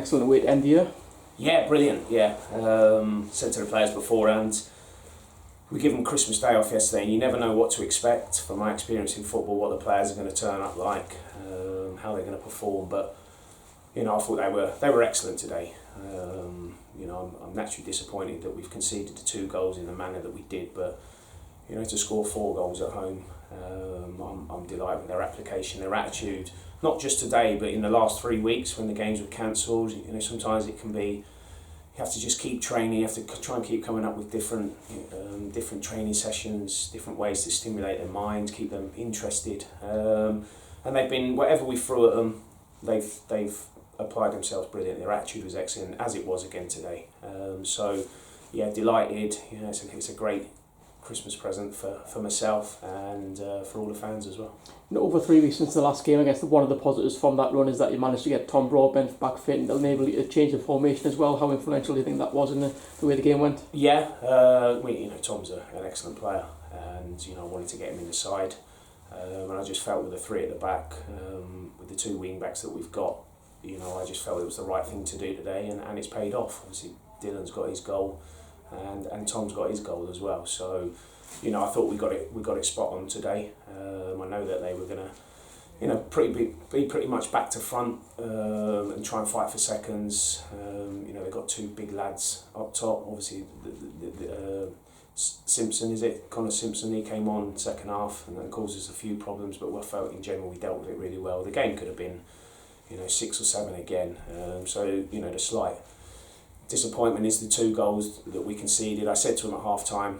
excellent way to end the year. Yeah, brilliant, yeah. Said to the players beforehand, we give them Christmas Day off yesterday, and you never know what to expect. From my experience in football, what the players are going to turn up like, how they're going to perform. But I thought they were excellent today. I'm naturally disappointed that we've conceded the 2 goals in the manner that we did, but to score 4 goals at home, I'm delighted with their application, their attitude. Not just today, but in the last 3 weeks when the games were cancelled. Sometimes it can be. You have to just keep training. You have to try and keep coming up with different training sessions, different ways to stimulate their minds, keep them interested. And they've been, whatever we threw at them, they've applied themselves brilliantly. Their attitude was excellent, as it was again today. Delighted. It's a great Christmas present for myself and for all the fans as well. Over 3 weeks since the last game, I guess one of the positives from that run is that you managed to get Tom Broadbent back fit and enable you to change the formation as well. How influential do you think that was in the way the game went? Yeah, Tom's an excellent player, and I wanted to get him in the side, and I just felt with the 3 at the back, with the 2 wing backs that we've got, I just felt it was the right thing to do today, and it's paid off. Obviously, Dylan's got his goal, and Tom's got his goal as well. So, I thought we got it spot on today. I know that they were going to, be pretty much back to front and try and fight for seconds. They've got 2 big lads up top. Obviously, Simpson, Connor Simpson, he came on second half and that caused us a few problems, but I felt in general we dealt with it really well. The game could have been, 6 or 7 again. The slight disappointment is the 2 goals that we conceded. I said to him at half time,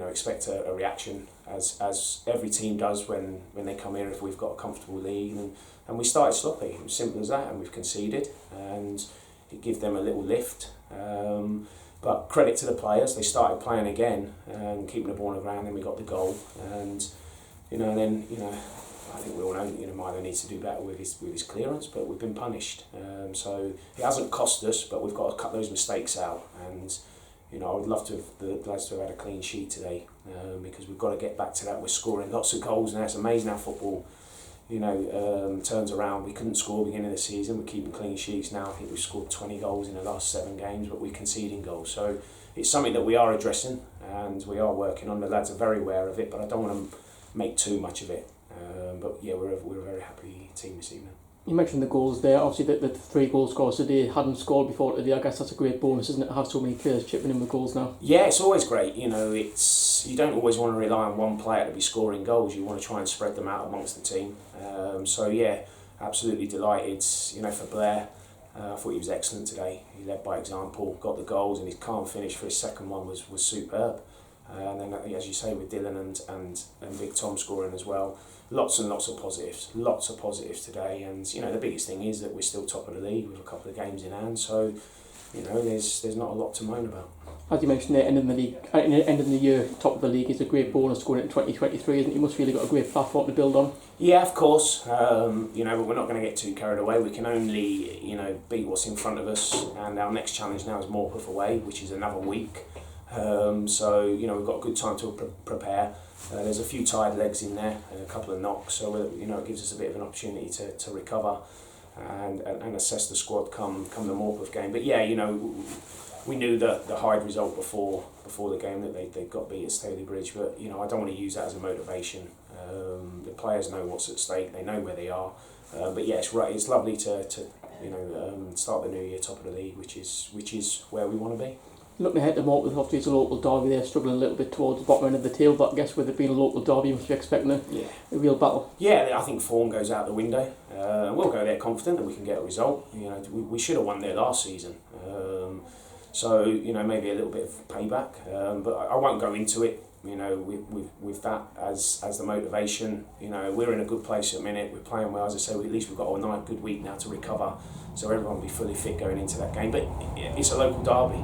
expect a reaction as every team does when they come here if we've got a comfortable lead, and we started sloppy. It was simple as that, and we've conceded, and it gave them a little lift. But credit to the players, they started playing again and keeping the ball on the ground, and we got the goal. And I think we all know that Milo needs to do better with his clearance, but we've been punished. So it hasn't cost us, but we've got to cut those mistakes out. And I would love to have the lads to have had a clean sheet today, because we've got to get back to that. We're scoring lots of goals now. It's amazing how football, turns around. We couldn't score at the beginning of the season. We're keeping clean sheets now. I think we've scored 20 goals in the last 7 games, but we're conceding goals. So it's something that we are addressing and we are working on. The lads are very aware of it, but I don't want to make too much of it. We're a very happy team this evening. You mentioned the goals there. Obviously, the 3 goal scorers today hadn't scored before today. I guess that's a great bonus, isn't it, to have so many players chipping in with goals now? Yeah, it's always great. You don't always want to rely on one player to be scoring goals. You want to try and spread them out amongst the team. Absolutely delighted. For Blair, I thought he was excellent today. He led by example, got the goals, and his calm finish for his second one was superb. And then, as you say, with Dylan and Big Tom scoring as well, lots and lots of positives today. And the biggest thing is that we're still top of the league with a couple of games in hand. So there's not a lot to moan about. As you mentioned, ending the year top of the league is a great bonus going into 2023, isn't it? You must really got a great platform to build on. Yeah, of course. But we're not going to get too carried away. We can only beat what's in front of us, and our next challenge now is Morpeth away, which is another week. We've got a good time to prepare. There's a few tired legs in there and a couple of knocks, so it gives us a bit of an opportunity to recover and assess the squad come the Morpeth game. But yeah, we knew the Hyde result before the game that they got beat at Staley Bridge, but I don't want to use that as a motivation. The players know what's at stake, they know where they are. But yeah, it's lovely to start the new year top of the league, which is where we want to be. Looking ahead to Morpeth, obviously it's a local derby there, struggling a little bit towards the bottom end of the table, but I guess with it being a local derby, you must be expecting a real battle. Yeah, I think form goes out the window. We'll go there confident that we can get a result. We should have won there last season. Maybe a little bit of payback, but I won't go into it, with that as the motivation. We're in a good place at the minute, we're playing well, as I say, at least we've got a good week now to recover, so everyone will be fully fit going into that game. But it's a local derby.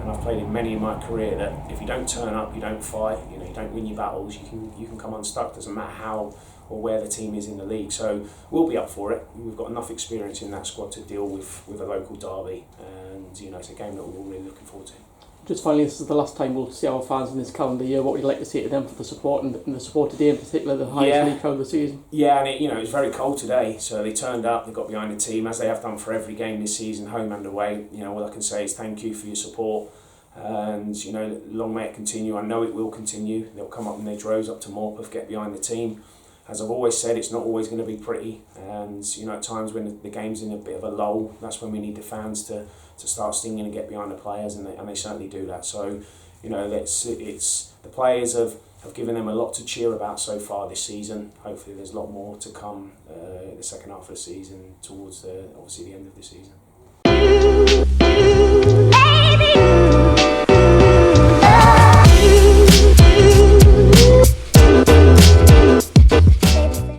And I've played in many in my career that if you don't turn up, you don't fight, you don't win your battles, you can come unstuck. Doesn't matter how or where the team is in the league. So we'll be up for it. We've got enough experience in that squad to deal with a local derby, and it's a game that we're all really looking forward to. Just finally, this is the last time we'll see our fans in this calendar year. What would you like to say to them for the support and the support today, in particular, the highest league crowd of the season? Yeah, and it was very cold today, so they turned up, they got behind the team, as they have done for every game this season, home and away. All I can say is thank you for your support, and long may it continue. I know it will continue. They'll come up in their droves up to Morpeth, get behind the team. As I've always said, it's not always going to be pretty, and at times when the game's in a bit of a lull, that's when we need the fans to start stinging and get behind the players, and they certainly do that. So, it's the players have given them a lot to cheer about so far this season. Hopefully there's a lot more to come in the second half of the season towards obviously the end of the season.